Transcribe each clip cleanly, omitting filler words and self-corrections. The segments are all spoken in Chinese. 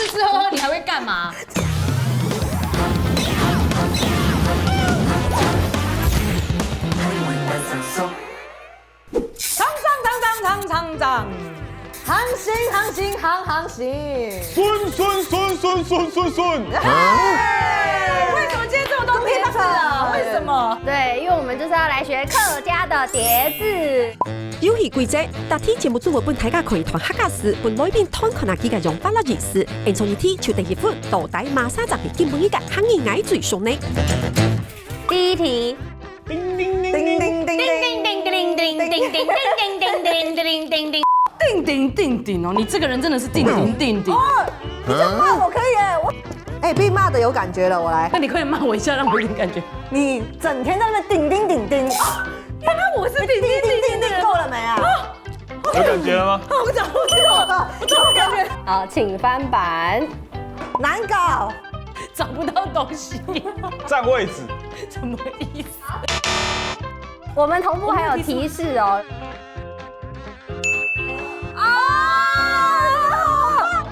吃吃喝喝，你还会干嘛？长，航行，顺。为什么今天这么多叠字啊？为什么？对，因为我们就是要来学客家的叠字。遊戲規則，特天節目組會本大家可以同客家時，本裏邊通可能幾個用法律意思，因從一天就第一款，到底馬沙集嘅基本一個行業愛最熟呢？第一題，叮叮叮叮叮。叮叮叮，叮哦，你这个人真的是叮叮。你这样骂我可以耶，被骂的有感觉了，我来。那你快点骂我一下，让我有点感觉。你整天在那叮叮，原来我是叮叮，够了没啊？有感觉了吗？我找不到了，我找感觉。好，请翻版。难搞，找不到东西，占位置。什么意思？我们同步还有提示哦。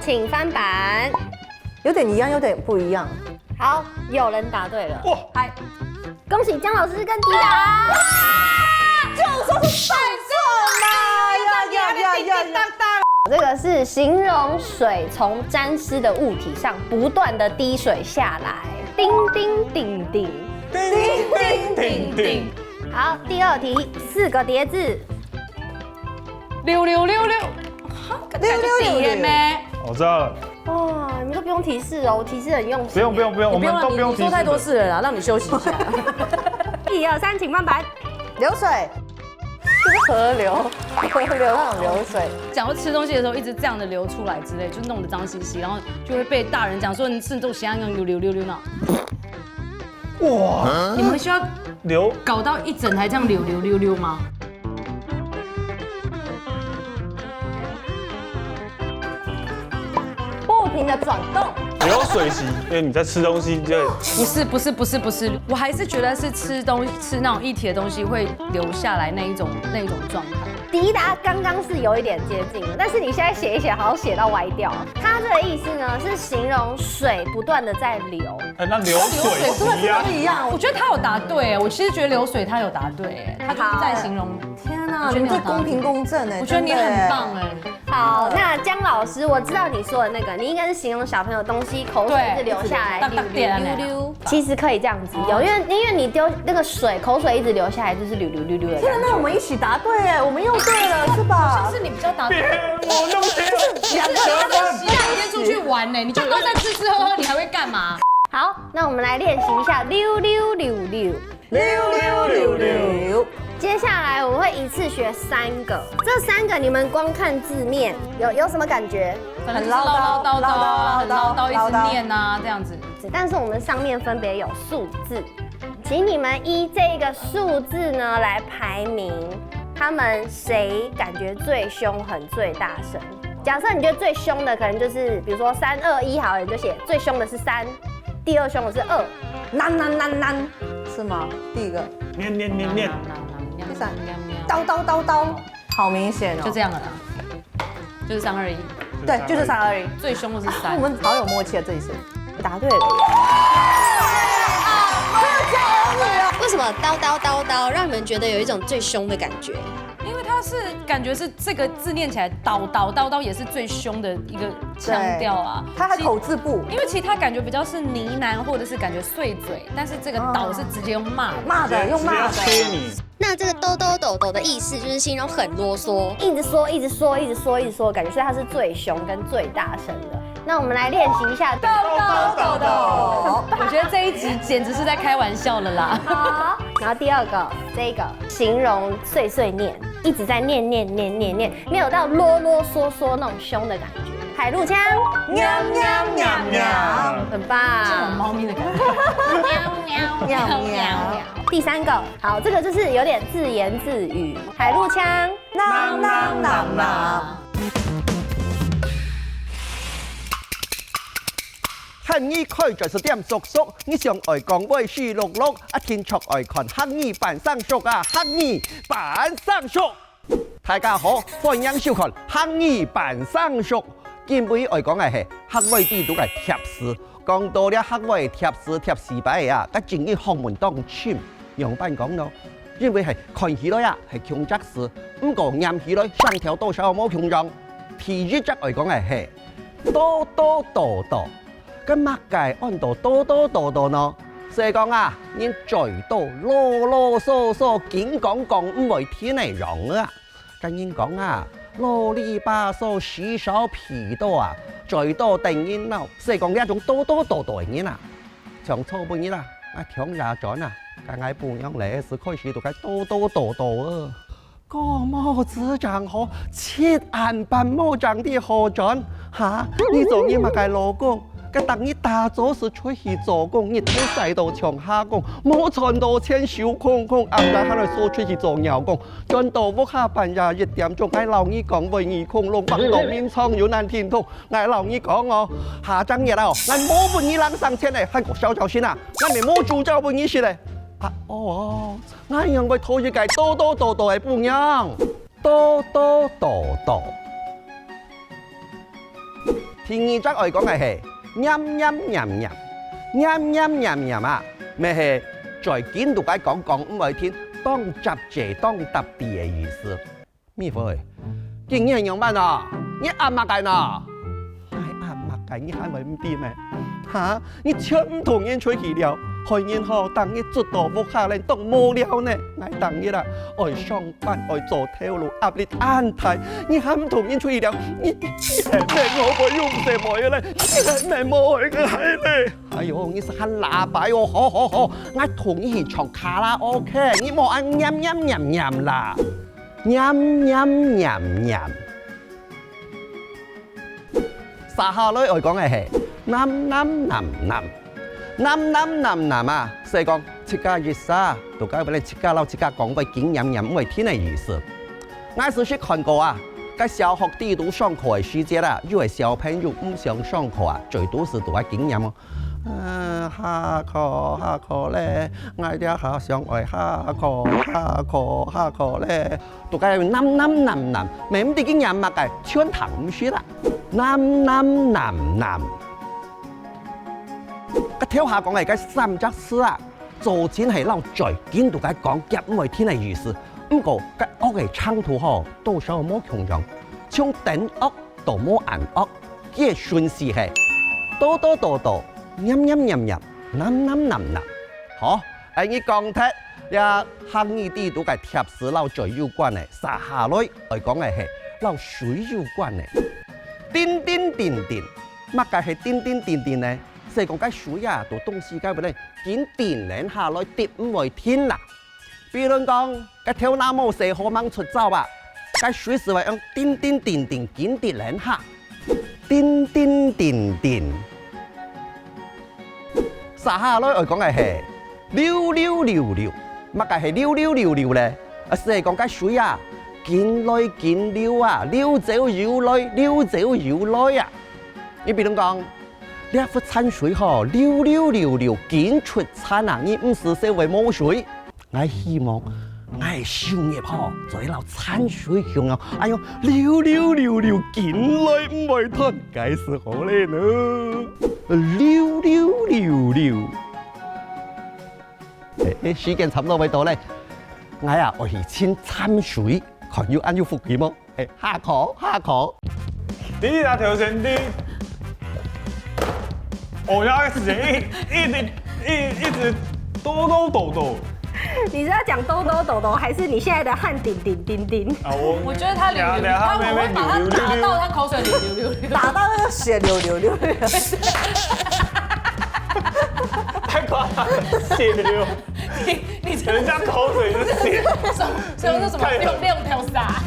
请翻版。有点一样，有点不一样。好，有人答对了。哇，嗨，恭喜江老师跟迪达。就说是犯错嘛，呀！这个是形容水从沾湿的物体上不断的滴水下来，叮叮叮叮。叮。好，第二题，4个叠字。溜，感觉底耶咩？我知道了，哇，你们都不用提示哦，我提示很用心。不用，我们都不用提示。你说太多事了啦，让你休息一下。 1、2、3，请翻版。流水，就是河流那种流水。讲到吃东西的时候，一直这样的流出来之类，就弄得脏兮兮，然后就会被大人讲说你是都香香溜呢。哇，你们需要流搞到一整台这样溜吗？不停的转动。流水席，因为你在吃东西就不是，我还是觉得是吃那种液体的东西会流下来那一种状态。迪达刚刚是有一点接近了，但是你现在写一写，好像写到歪掉。它这个意思呢是形容水不断的在流。那流水席啊，不一样。我觉得他有答对哎，我其实觉得流水他有答对哎，他就是在形容。天哪，你们这公平公正哎，我觉得你很棒哎。好，那江老师，我知道你说的那个，你应该是形容小朋友东西口水一直流下来，溜。其实可以这样子有，因为你丢那个水，口水一直流下来，就是溜的。天哪，那我们一起答对哎，我们又对了是吧？像是你比较答对。我那么就是两个人洗两天出去玩呢，你就都在吃吃喝喝，你还会干嘛？好，那我们来练习一下溜。接下来我们会一次学3个，这3个你们光看字面有什么感觉？很唠叨，一直念啊这样子。但是我们上面分别有数字，请你们依这个数字呢来排名，他们谁感觉最凶狠、最大声？假设你觉得最凶的可能就是，比如说3、2、1好了，你就写最凶的是3，第2凶的是2，难是吗？第一个念，第3叨，好明显哦，就这样了啦，就是3、2、1。对，就是3、2、1。最凶的是3。我们好有默契啊，这一次答对了耶！为什么叨让你们觉得有一种最凶的感觉？因为它是感觉是这个字念起来叨也是最凶的一个腔调啊。他还口字部，因为其他感觉比较是呢喃或者是感觉碎嘴，但是这个倒是直接用骂的。用骂的切你。那这个抖的意思就是形容很啰嗦，一直说，感觉所以它是最凶跟最大声的。那我们来练习一下抖。我觉得这一集简直是在开玩笑了啦。好，然后第2个这个形容碎念，一直在念，没有到啰嗦那种凶的感觉。海陆腔，喵，很棒，这种猫咪的感觉。喵。第3个，好，这个就是有点自言自语，海陆腔，呐。汉语开就是點熟，你上愛講會是錄，天出愛看漢語版上熟啊，漢語版上熟。大家好，歡迎收看漢語版上熟。根本来讲嘅係學位地圖嘅貼士，講到了學位貼士貼士擺啊，甲正經學問當簽，用班講咯，因為係看起來啊係強則事，唔過念起來上條多少冇強壯，第一則來講嘅係多多多多，咁乜嘅按到多多多多呢？所以講啊，你最多囉囉嗦嗦，緊講唔會聽內容啊，跟人講啊。啰里吧嗦、屎少屁多啊，最多定音咯。所以講呢一種多多多多嘅音啊，從初半日啦，啊強也轉啊，梗係半樣嚟時開始讀緊多多多多啊。個麼子長好，切眼半麼長啲好轉嚇，你做嘢咪計老公。咁等你打咗時出去做工，你睇晒到牆下工，冇賺到錢小空空，啱啱喺度掃出去做牛工，賺到屋下半夜1點鐘，嗌老你講為你空窿北到面蒼有難天通，嗌老你講我下爭日啊，我冇半夜冷上錢嚟，韓國小條先啊，我咪冇做咗半夜事嚟，啊哦，我認為拖住計多多多多係半樣，多多多多。第二則我講嘅係。nhâm nhâm nhầm nhầm nhâm nhâm nhầm nhầm à咩係在見到解講唔會聽當雜謝當特別嘅意思咩會竟然用乜啊你啱乜計呢係啱乜計你係咪唔掂咩嚇你搶唔同人出去了開然後等你做到屋下嚟都冇了呢我等你啦愛上班愛做條路壓力安排你係唔同人出去了你係咩我會用什麼嘢咧你係咩冇去嘅係咧哎呦你是喊喇叭喎好好好我同你去唱卡拉 OK 你冇按nhâm nhâm nhầm nhầm啦nhâm nhâm nhầm nhầm撒下來我講嘅係冧冧冧冧冧冧冧冧啊！所以講切家熱沙，都解俾你切家撈切家講為經驗人為天嘅意思。我是去看過啊，喺小學地圖上課嘅時節啦，因為小朋友唔想上課啊，最多是讀下經驗哦。下課咧，我哋下上愛下課咧，讀解冧冧冧冧，咪唔啲經驗嘛嘅，穿堂唔輸啦，冧冧冧冧。個跳下講嘅個三則詩啊，做錢係撈罪，見到佢講夾唔係天嘅意思。不過個屋嘅長途嗬，多少冇強壯，從頂屋到冇硬屋，嘅順勢係多多多多，陰陰陰陰，冧冧冧冧。好，你講睇呀，行義地都係貼士撈罪有關嘅，撒下來嚟講嘅係撈水有關嘅，點點點點，乜嘅係點點點點呢？所以講解水啊，到東西解俾你見電鏈下來跌唔會天啦。比如講，個跳那冇射可掹出走啊，解水是為用電電電電見電鏈下，電電電電。撒下來我講嘅係溜溜溜溜，乜嘅係溜溜溜溜咧？所以講解水啊，見來見溜啊，溜走繞來，溜走繞來啊。你比如講。呢一幅餐水嗬，溜溜溜溜見出餐啊！你唔是社會冇水，我希望我係商業嗬，在撈餐水向啊！哎呦，溜溜溜溜見來唔會吞，解釋好咧呢！溜溜溜溜，時間差唔多位到咧，我啊我係先餐水，看要按要復幾麼？下課。第一條先啲。我要時間一直兜兜抖抖。你是要講兜兜抖抖，還是你現在的汗點點點點？啊，我覺得他流流，他我會把他打到他口水流流流，打到那個血流流流流。太誇張了，血流。你人家口水是血。所以我說什麼6條沙。